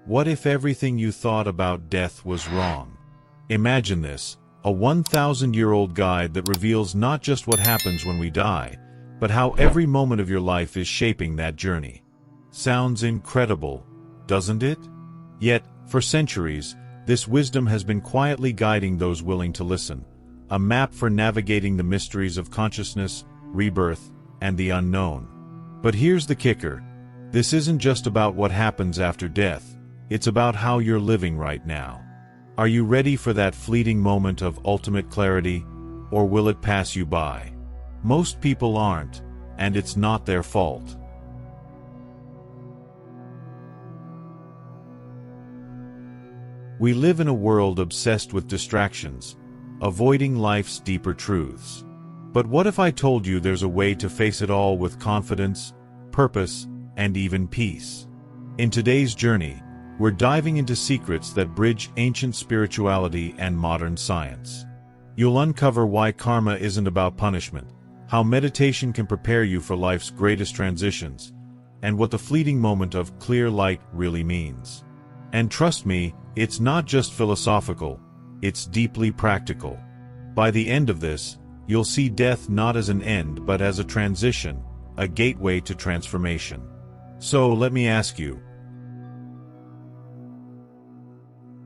What if everything you thought about death was wrong? Imagine this, a 1,000-year-old guide that reveals not just what happens when we die, but how every moment of your life is shaping that journey. Sounds incredible, doesn't it? Yet, for centuries, this wisdom has been quietly guiding those willing to listen, a map for navigating the mysteries of consciousness, rebirth, and the unknown. But here's the kicker. This isn't just about what happens after death, it's about how you're living right now. Are you ready for that fleeting moment of ultimate clarity, or will it pass you by? Most people aren't, and it's not their fault. We live in a world obsessed with distractions, avoiding life's deeper truths. But what if I told you there's a way to face it all with confidence, purpose, and even peace? In today's journey, we're diving into secrets that bridge ancient spirituality and modern science. You'll uncover why karma isn't about punishment, how meditation can prepare you for life's greatest transitions, and what the fleeting moment of clear light really means. And trust me, it's not just philosophical, it's deeply practical. By the end of this, you'll see death not as an end but as a transition, a gateway to transformation. So let me ask you,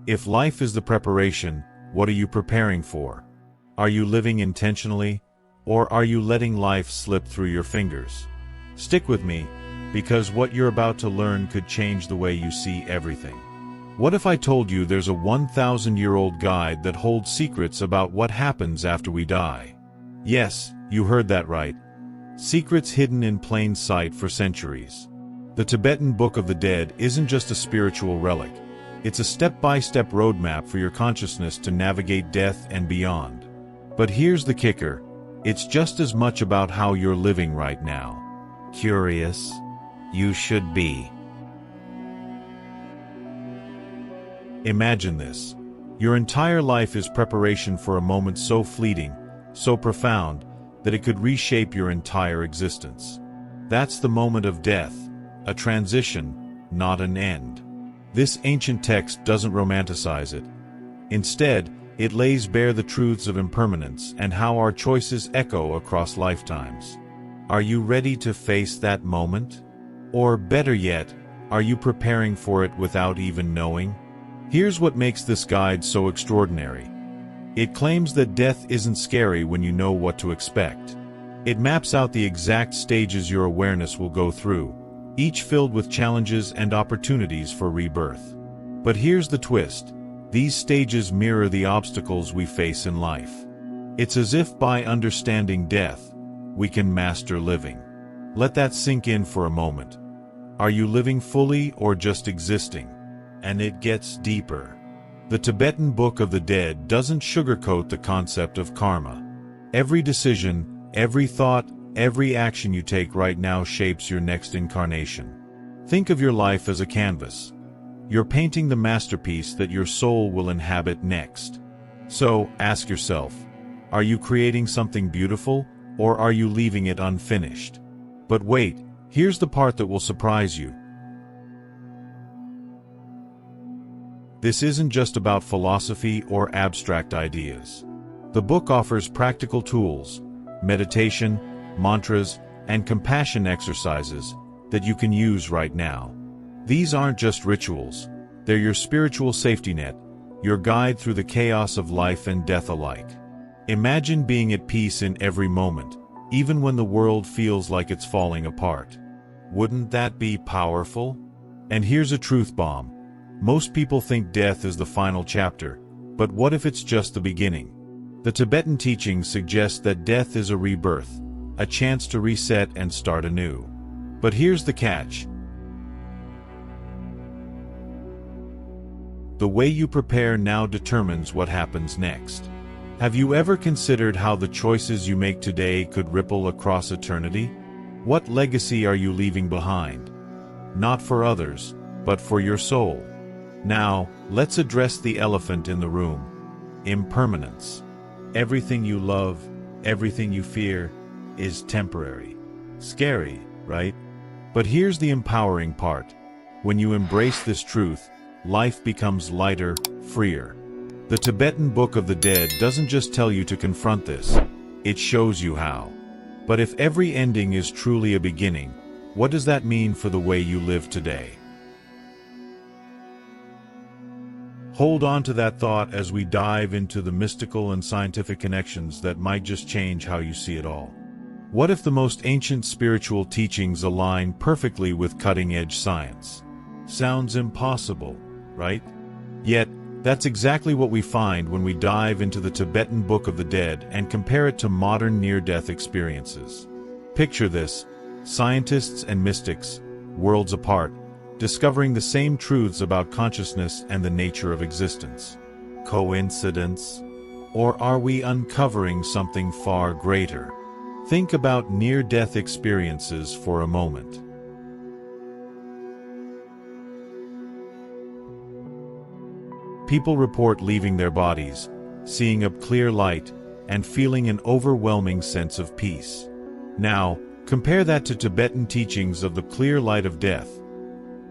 if life is the preparation, what are you preparing for? Are you living intentionally, or are you letting life slip through your fingers? Stick with me, because what you're about to learn could change the way you see everything. What if I told you there's a 1,000-year-old guide that holds secrets about what happens after we die? Yes, you heard that right. Secrets hidden in plain sight for centuries. The Tibetan Book of the Dead isn't just a spiritual relic. It's a step-by-step roadmap for your consciousness to navigate death and beyond. But here's the kicker. It's just as much about how you're living right now. Curious? You should be. Imagine this. Your entire life is preparation for a moment so fleeting, so profound, that it could reshape your entire existence. That's the moment of death, a transition, not an end. This ancient text doesn't romanticize it. Instead, it lays bare the truths of impermanence and how our choices echo across lifetimes. Are you ready to face that moment? Or better yet, are you preparing for it without even knowing? Here's what makes this guide so extraordinary. It claims that death isn't scary when you know what to expect. It maps out the exact stages your awareness will go through, each filled with challenges and opportunities for rebirth. But here's the twist. These stages mirror the obstacles we face in life. It's as if by understanding death, we can master living. Let that sink in for a moment. Are you living fully or just existing? And it gets deeper. The Tibetan Book of the Dead doesn't sugarcoat the concept of karma. Every decision, every thought, every action you take right now shapes your next incarnation. Think of your life as a canvas. You're painting the masterpiece that your soul will inhabit next. So, ask yourself, are you creating something beautiful, or are you leaving it unfinished? But wait, here's the part that will surprise you. This isn't just about philosophy or abstract ideas. The book offers practical tools, meditation, mantras, and compassion exercises that you can use right now. These aren't just rituals, they're your spiritual safety net, your guide through the chaos of life and death alike. Imagine being at peace in every moment, even when the world feels like it's falling apart. Wouldn't that be powerful? And here's a truth bomb. Most people think death is the final chapter, but what if it's just the beginning? The Tibetan teachings suggest that death is a rebirth, a chance to reset and start anew. But here's the catch. The way you prepare now determines what happens next. Have you ever considered how the choices you make today could ripple across eternity? What legacy are you leaving behind? Not for others, but for your soul. Now, let's address the elephant in the room. Impermanence. Everything you love, everything you fear, is temporary. Scary, right? But here's the empowering part. When you embrace this truth, life becomes lighter, freer. The Tibetan Book of the Dead doesn't just tell you to confront this, it shows you how. But if every ending is truly a beginning, what does that mean for the way you live today? Hold on to that thought as we dive into the mystical and scientific connections that might just change how you see it all. What if the most ancient spiritual teachings align perfectly with cutting-edge science? Sounds impossible, right? Yet, that's exactly what we find when we dive into the Tibetan Book of the Dead and compare it to modern near-death experiences. Picture this: scientists and mystics, worlds apart, discovering the same truths about consciousness and the nature of existence. Coincidence? Or are we uncovering something far greater? Think about near-death experiences for a moment. People report leaving their bodies, seeing a clear light, and feeling an overwhelming sense of peace. Now, compare that to Tibetan teachings of the clear light of death,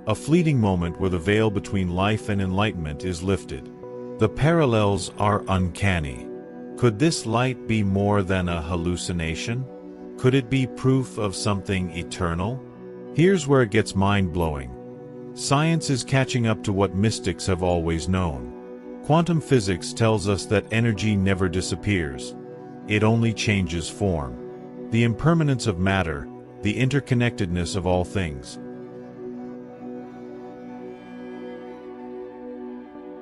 a fleeting moment where the veil between life and enlightenment is lifted. The parallels are uncanny. Could this light be more than a hallucination? Could it be proof of something eternal? Here's where it gets mind-blowing. Science is catching up to what mystics have always known. Quantum physics tells us that energy never disappears. It only changes form. The impermanence of matter, the interconnectedness of all things.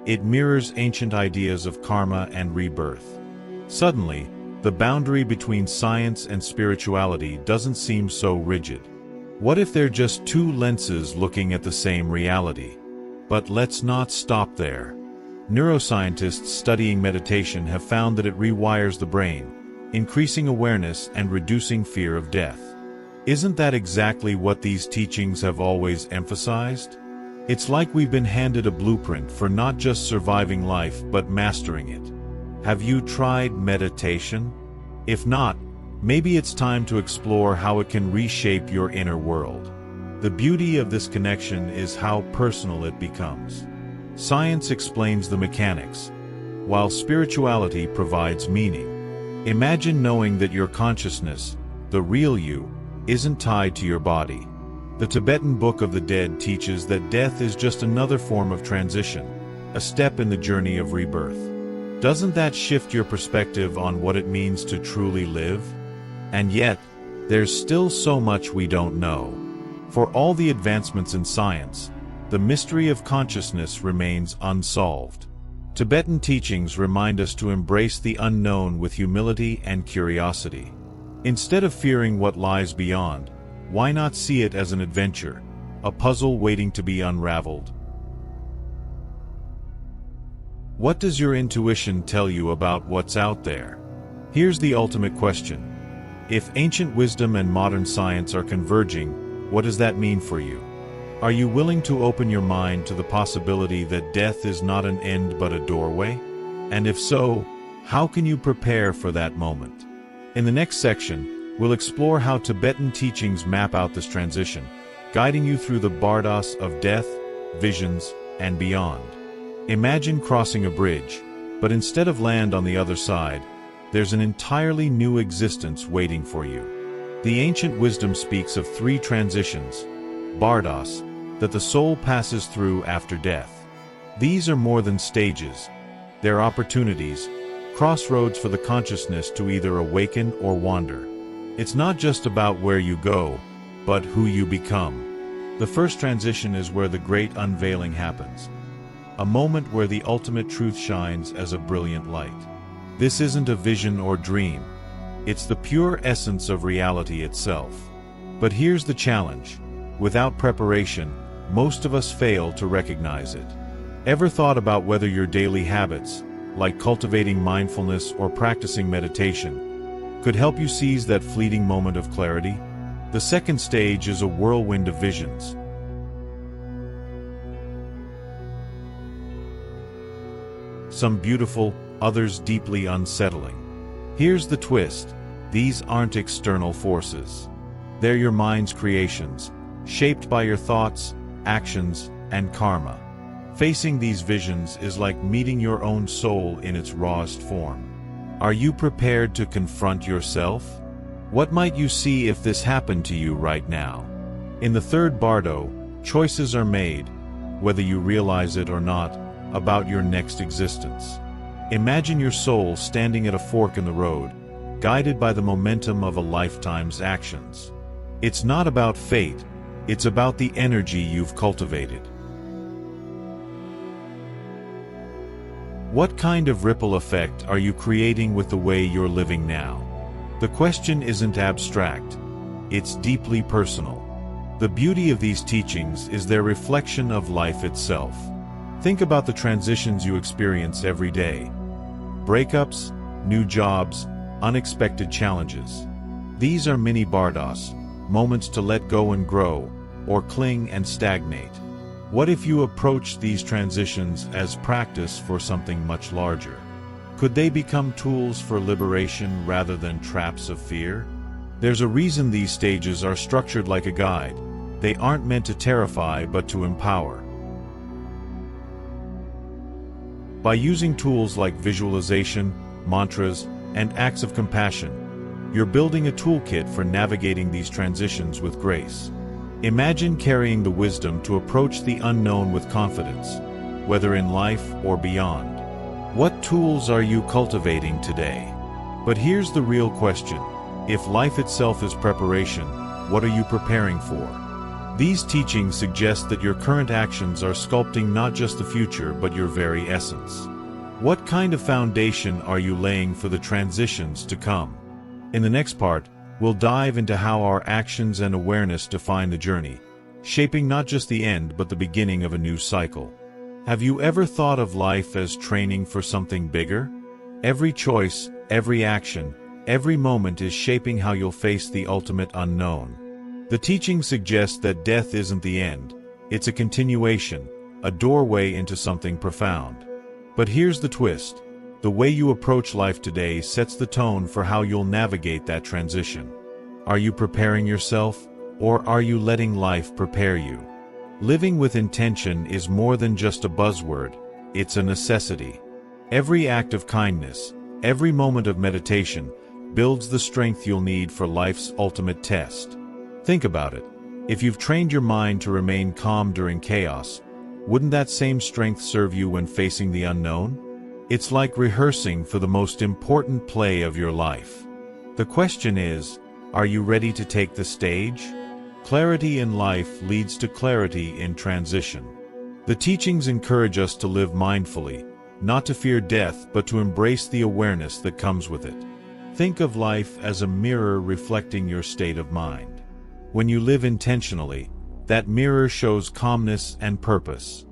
It mirrors ancient ideas of karma and rebirth. Suddenly, the boundary between science and spirituality doesn't seem so rigid. What if they're just two lenses looking at the same reality? But let's not stop there. Neuroscientists studying meditation have found that it rewires the brain, increasing awareness and reducing fear of death. Isn't that exactly what these teachings have always emphasized? It's like we've been handed a blueprint for not just surviving life but mastering it. Have you tried meditation? If not, maybe it's time to explore how it can reshape your inner world. The beauty of this connection is how personal it becomes. Science explains the mechanics, while spirituality provides meaning. Imagine knowing that your consciousness, the real you, isn't tied to your body. The Tibetan Book of the Dead teaches that death is just another form of transition, a step in the journey of rebirth. Doesn't that shift your perspective on what it means to truly live? And yet, there's still so much we don't know. For all the advancements in science, the mystery of consciousness remains unsolved. Tibetan teachings remind us to embrace the unknown with humility and curiosity. Instead of fearing what lies beyond, why not see it as an adventure, a puzzle waiting to be unraveled? What does your intuition tell you about what's out there? Here's the ultimate question. If ancient wisdom and modern science are converging, what does that mean for you? Are you willing to open your mind to the possibility that death is not an end but a doorway? And if so, how can you prepare for that moment? In the next section, we'll explore how Tibetan teachings map out this transition, guiding you through the bardas of death, visions, and beyond. Imagine crossing a bridge, but instead of land on the other side, there's an entirely new existence waiting for you. The ancient wisdom speaks of three transitions, bardas, that the soul passes through after death. These are more than stages. They're opportunities, crossroads for the consciousness to either awaken or wander. It's not just about where you go, but who you become. The first transition is where the great unveiling happens, a moment where the ultimate truth shines as a brilliant light. This isn't a vision or dream. It's the pure essence of reality itself. But here's the challenge. Without preparation, most of us fail to recognize it. Ever thought about whether your daily habits, like cultivating mindfulness or practicing meditation, could help you seize that fleeting moment of clarity? The second stage is a whirlwind of visions. Some beautiful, others deeply unsettling. Here's the twist. These aren't external forces. They're your mind's creations, shaped by your thoughts, actions, and karma. Facing these visions is like meeting your own soul in its rawest form. Are you prepared to confront yourself? What might you see if this happened to you right now? In the third bardo, choices are made, whether you realize it or not, about your next existence. Imagine your soul standing at a fork in the road, guided by the momentum of a lifetime's actions. It's not about fate, it's about the energy you've cultivated. What kind of ripple effect are you creating with the way you're living now? The question isn't abstract, it's deeply personal. The beauty of these teachings is their reflection of life itself. Think about the transitions you experience every day. Breakups, new jobs, unexpected challenges. These are mini bardos, moments to let go and grow, or cling and stagnate. What if you approach these transitions as practice for something much larger? Could they become tools for liberation rather than traps of fear? There's a reason these stages are structured like a guide. They aren't meant to terrify but to empower. By using tools like visualization, mantras, and acts of compassion, you're building a toolkit for navigating these transitions with grace. Imagine carrying the wisdom to approach the unknown with confidence, whether in life or beyond. What tools are you cultivating today? But here's the real question. If life itself is preparation, what are you preparing for? These teachings suggest that your current actions are sculpting not just the future but your very essence. What kind of foundation are you laying for the transitions to come? In the next part, we'll dive into how our actions and awareness define the journey, shaping not just the end but the beginning of a new cycle. Have you ever thought of life as training for something bigger? Every choice, every action, every moment is shaping how you'll face the ultimate unknown. The teaching suggests that death isn't the end, it's a continuation, a doorway into something profound. But here's the twist. The way you approach life today sets the tone for how you'll navigate that transition. Are you preparing yourself, or are you letting life prepare you? Living with intention is more than just a buzzword, it's a necessity. Every act of kindness, every moment of meditation, builds the strength you'll need for life's ultimate test. Think about it. If you've trained your mind to remain calm during chaos, wouldn't that same strength serve you when facing the unknown? It's like rehearsing for the most important play of your life. The question is, are you ready to take the stage? Clarity in life leads to clarity in transition. The teachings encourage us to live mindfully, not to fear death but to embrace the awareness that comes with it. Think of life as a mirror reflecting your state of mind. When you live intentionally, that mirror shows calmness and purpose.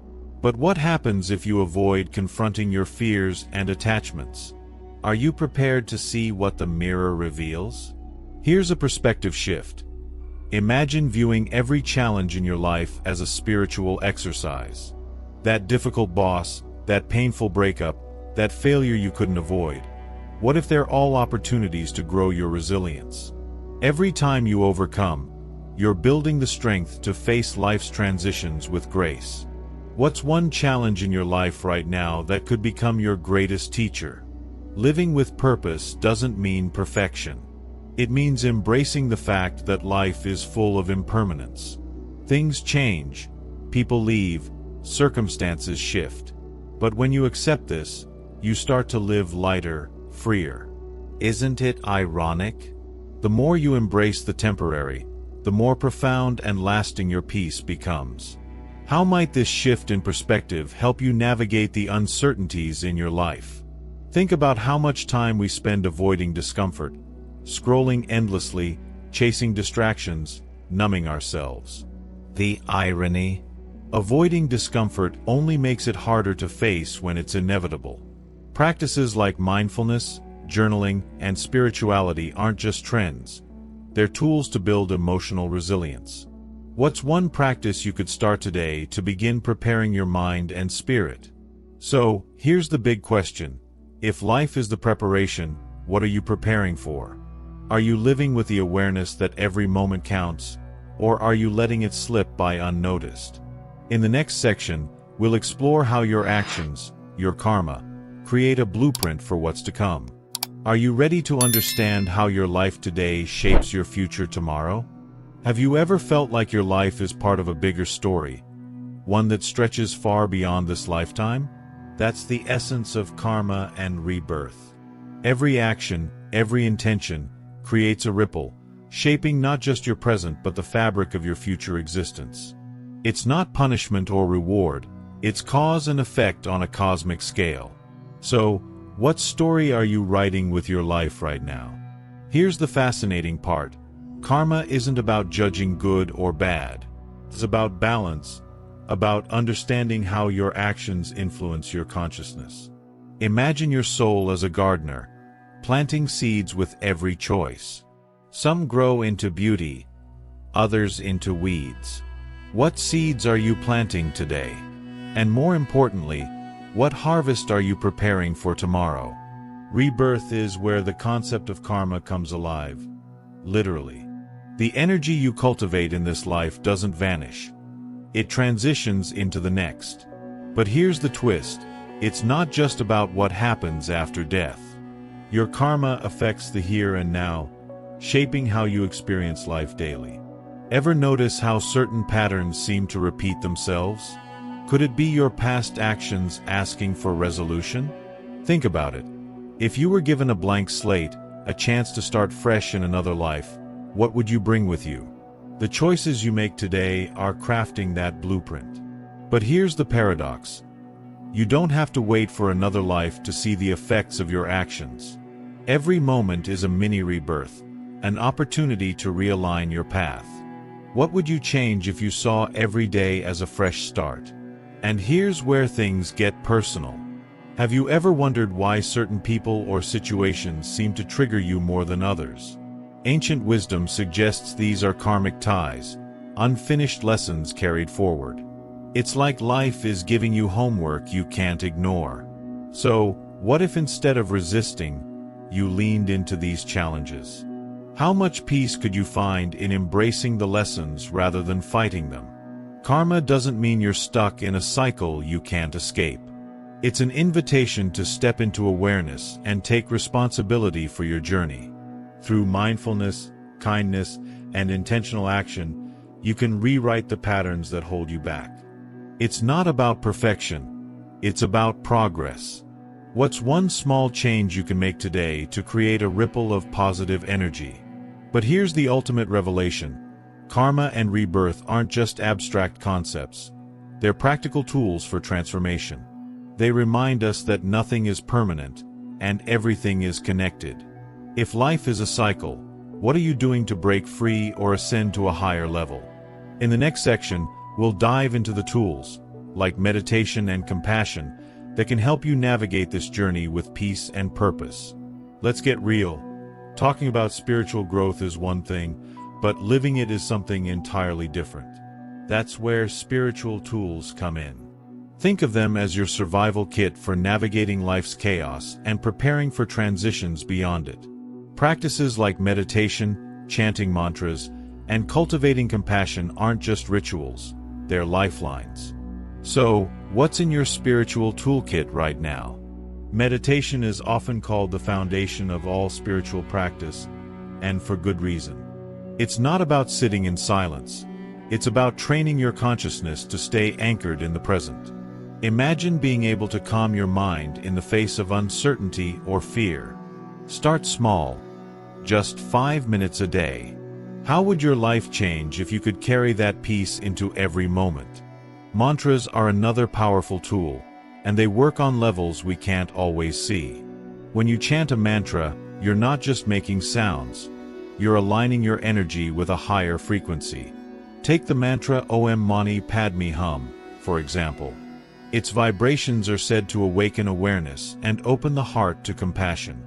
But what happens if you avoid confronting your fears and attachments? Are you prepared to see what the mirror reveals? Here's a perspective shift. Imagine viewing every challenge in your life as a spiritual exercise. That difficult boss, that painful breakup, that failure you couldn't avoid. What if they're all opportunities to grow your resilience? Every time you overcome, you're building the strength to face life's transitions with grace. What's one challenge in your life right now that could become your greatest teacher? Living with purpose doesn't mean perfection. It means embracing the fact that life is full of impermanence. Things change, people leave, circumstances shift. But when you accept this, you start to live lighter, freer. Isn't it ironic? The more you embrace the temporary, the more profound and lasting your peace becomes. How might this shift in perspective help you navigate the uncertainties in your life? Think about how much time we spend avoiding discomfort, scrolling endlessly, chasing distractions, numbing ourselves. The irony? Avoiding discomfort only makes it harder to face when it's inevitable. Practices like mindfulness, journaling, and spirituality aren't just trends. They're tools to build emotional resilience. What's one practice you could start today to begin preparing your mind and spirit? So, here's the big question. If life is the preparation, what are you preparing for? Are you living with the awareness that every moment counts, or are you letting it slip by unnoticed? In the next section, We'll explore how your actions, your karma, create a blueprint for what's to come. Are you ready to understand how your life today shapes your future tomorrow? Have you ever felt like your life is part of a bigger story, one that stretches far beyond this lifetime? That's the essence of karma and rebirth. Every action, every intention, creates a ripple, shaping not just your present but the fabric of your future existence. It's not punishment or reward, it's cause and effect on a cosmic scale. So, what story are you writing with your life right now? Here's the fascinating part. Karma isn't about judging good or bad. It's about balance, about understanding how your actions influence your consciousness. Imagine your soul as a gardener, planting seeds with every choice. Some grow into beauty, others into weeds. What seeds are you planting today? And more importantly, what harvest are you preparing for tomorrow? Rebirth is where the concept of karma comes alive, literally. The energy you cultivate in this life doesn't vanish. It transitions into the next. But here's the twist. It's not just about what happens after death. Your karma affects the here and now, shaping how you experience life daily. Ever notice how certain patterns seem to repeat themselves? Could it be your past actions asking for resolution? Think about it. If you were given a blank slate, a chance to start fresh in another life, what would you bring with you? The choices you make today are crafting that blueprint. But here's the paradox. You don't have to wait for another life to see the effects of your actions. Every moment is a mini rebirth, an opportunity to realign your path. What would you change if you saw every day as a fresh start? And here's where things get personal. Have you ever wondered why certain people or situations seem to trigger you more than others? Ancient wisdom suggests these are karmic ties, unfinished lessons carried forward. It's like life is giving you homework you can't ignore. So, what if instead of resisting, you leaned into these challenges? How much peace could you find in embracing the lessons rather than fighting them? Karma doesn't mean you're stuck in a cycle you can't escape. It's an invitation to step into awareness and take responsibility for your journey. Through mindfulness, kindness, and intentional action, you can rewrite the patterns that hold you back. It's not about perfection, it's about progress. What's one small change you can make today to create a ripple of positive energy? But here's the ultimate revelation. Karma and rebirth aren't just abstract concepts. They're practical tools for transformation. They remind us that nothing is permanent, and everything is connected. If life is a cycle, what are you doing to break free or ascend to a higher level? In the next section, we'll dive into the tools, like meditation and compassion, that can help you navigate this journey with peace and purpose. Let's get real. Talking about spiritual growth is one thing, but living it is something entirely different. That's where spiritual tools come in. Think of them as your survival kit for navigating life's chaos and preparing for transitions beyond it. Practices like meditation, chanting mantras, and cultivating compassion aren't just rituals, they're lifelines. So, what's in your spiritual toolkit right now? Meditation is often called the foundation of all spiritual practice, and for good reason. It's not about sitting in silence. It's about training your consciousness to stay anchored in the present. Imagine being able to calm your mind in the face of uncertainty or fear. Start small. Just 5 minutes a day. How would your life change if you could carry that peace into every moment? Mantras are another powerful tool, and they work on levels we can't always see. When you chant a mantra, you're not just making sounds. You're aligning your energy with a higher frequency. Take the mantra Om Mani Padme Hum, for example. Its vibrations are said to awaken awareness and open the heart to compassion.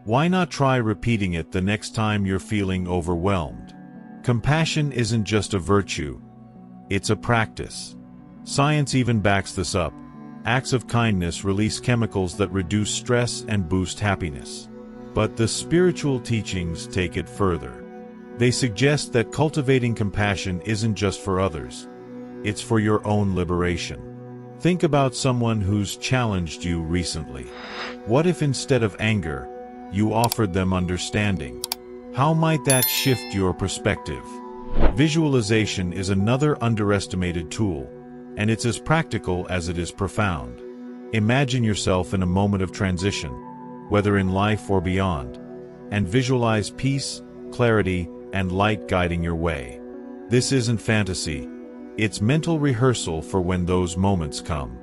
Why not try repeating it the next time you're feeling overwhelmed? Compassion isn't just a virtue, it's a practice. Science even backs this up. Acts of kindness release chemicals that reduce stress and boost happiness. But the spiritual teachings take it further. They suggest that cultivating compassion isn't just for others, it's for your own liberation. Think about someone who's challenged you recently. What if instead of anger, you offered them understanding? How might that shift your perspective? Visualization is another underestimated tool, and it's as practical as it is profound. Imagine yourself in a moment of transition, whether in life or beyond, and visualize peace, clarity, and light guiding your way. This isn't fantasy. It's mental rehearsal for when those moments come.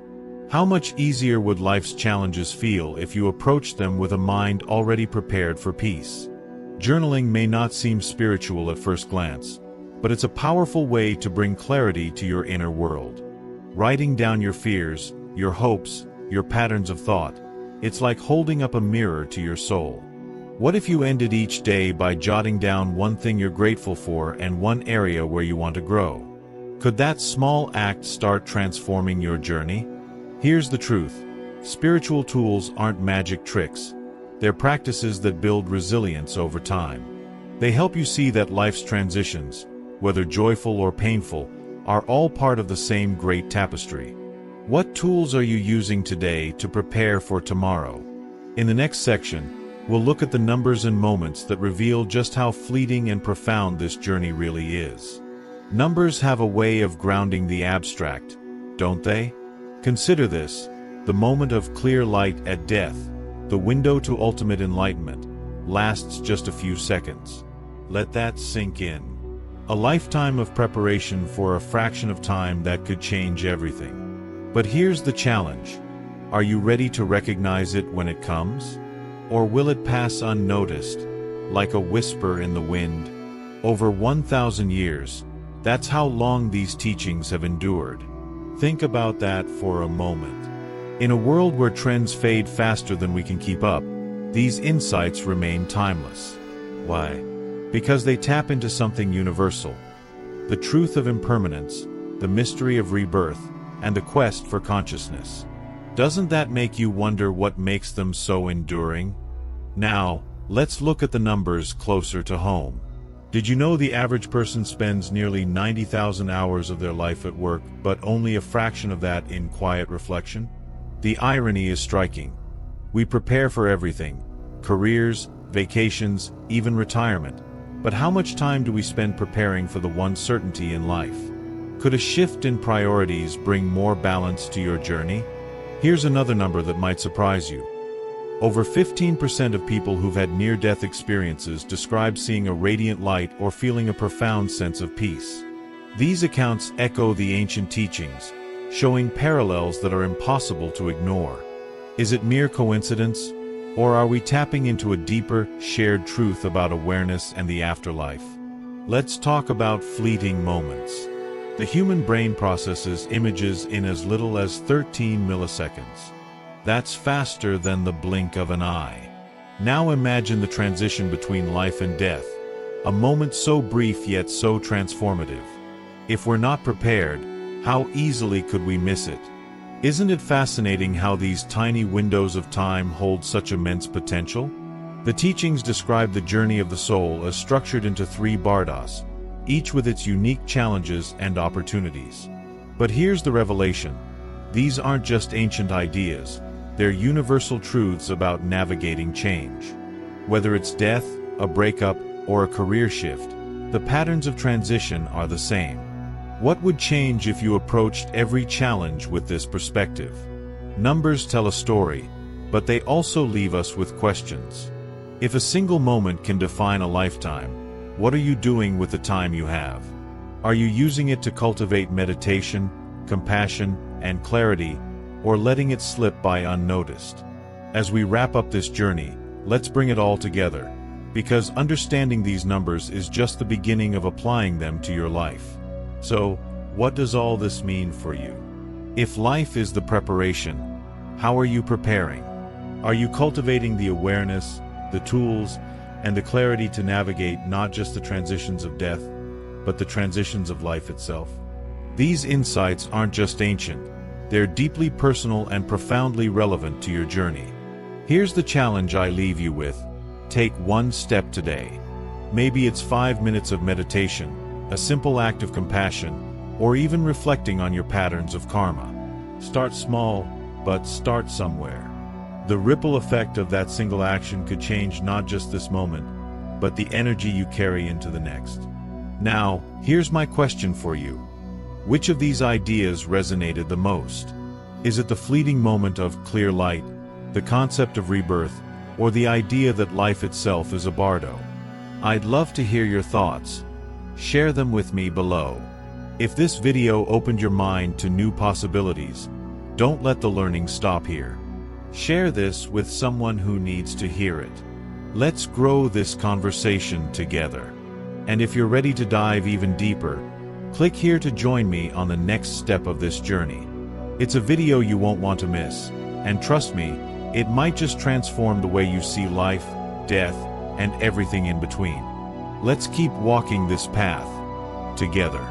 How much easier would life's challenges feel if you approached them with a mind already prepared for peace? Journaling may not seem spiritual at first glance, but it's a powerful way to bring clarity to your inner world. Writing down your fears, your hopes, your patterns of thought, it's like holding up a mirror to your soul. What if you ended each day by jotting down one thing you're grateful for and one area where you want to grow? Could that small act start transforming your journey? Here's the truth. Spiritual tools aren't magic tricks. They're practices that build resilience over time. They help you see that life's transitions, whether joyful or painful, are all part of the same great tapestry. What tools are you using today to prepare for tomorrow? In the next section, we'll look at the numbers and moments that reveal just how fleeting and profound this journey really is. Numbers have a way of grounding the abstract, don't they? Consider this: the moment of clear light at death, the window to ultimate enlightenment, lasts just a few seconds. Let that sink in. A lifetime of preparation for a fraction of time that could change everything. But here's the challenge. Are you ready to recognize it when it comes? Or will it pass unnoticed, like a whisper in the wind? Over 1,000 years, that's how long these teachings have endured. Think about that for a moment. In a world where trends fade faster than we can keep up, these insights remain timeless. Why? Because they tap into something universal: the truth of impermanence, the mystery of rebirth, and the quest for consciousness. Doesn't that make you wonder what makes them so enduring? Now, let's look at the numbers closer to home. Did you know the average person spends nearly 90,000 hours of their life at work, but only a fraction of that in quiet reflection? The irony is striking. We prepare for everything: careers, vacations, even retirement. But how much time do we spend preparing for the one certainty in life? Could a shift in priorities bring more balance to your journey? Here's another number that might surprise you. Over 15% of people who've had near-death experiences describe seeing a radiant light or feeling a profound sense of peace. These accounts echo the ancient teachings, showing parallels that are impossible to ignore. Is it mere coincidence, or are we tapping into a deeper, shared truth about awareness and the afterlife? Let's talk about fleeting moments. The human brain processes images in as little as 13 milliseconds. That's faster than the blink of an eye. Now imagine the transition between life and death, a moment so brief yet so transformative. If we're not prepared, how easily could we miss it? Isn't it fascinating how these tiny windows of time hold such immense potential? The teachings describe the journey of the soul as structured into 3 bardas, each with its unique challenges and opportunities. But here's the revelation. These aren't just ancient ideas, they're universal truths about navigating change. Whether it's death, a breakup, or a career shift, the patterns of transition are the same. What would change if you approached every challenge with this perspective? Numbers tell a story, but they also leave us with questions. If a single moment can define a lifetime, what are you doing with the time you have? Are you using it to cultivate meditation, compassion, and clarity, or letting it slip by unnoticed? As we wrap up this journey, let's bring it all together, because understanding these numbers is just the beginning of applying them to your life. So, what does all this mean for you? If life is the preparation, how are you preparing? Are you cultivating the awareness, the tools, and the clarity to navigate not just the transitions of death, but the transitions of life itself? These insights aren't just ancient, they're deeply personal and profoundly relevant to your journey. Here's the challenge I leave you with. Take one step today. Maybe it's 5 minutes of meditation, a simple act of compassion, or even reflecting on your patterns of karma. Start small, but start somewhere. The ripple effect of that single action could change not just this moment, but the energy you carry into the next. Now, here's my question for you. Which of these ideas resonated the most? Is it the fleeting moment of clear light, the concept of rebirth, or the idea that life itself is a bardo? I'd love to hear your thoughts. Share them with me below. If this video opened your mind to new possibilities, don't let the learning stop here. Share this with someone who needs to hear it. Let's grow this conversation together. And if you're ready to dive even deeper, click here to join me on the next step of this journey. It's a video you won't want to miss, and trust me, it might just transform the way you see life, death, and everything in between. Let's keep walking this path together.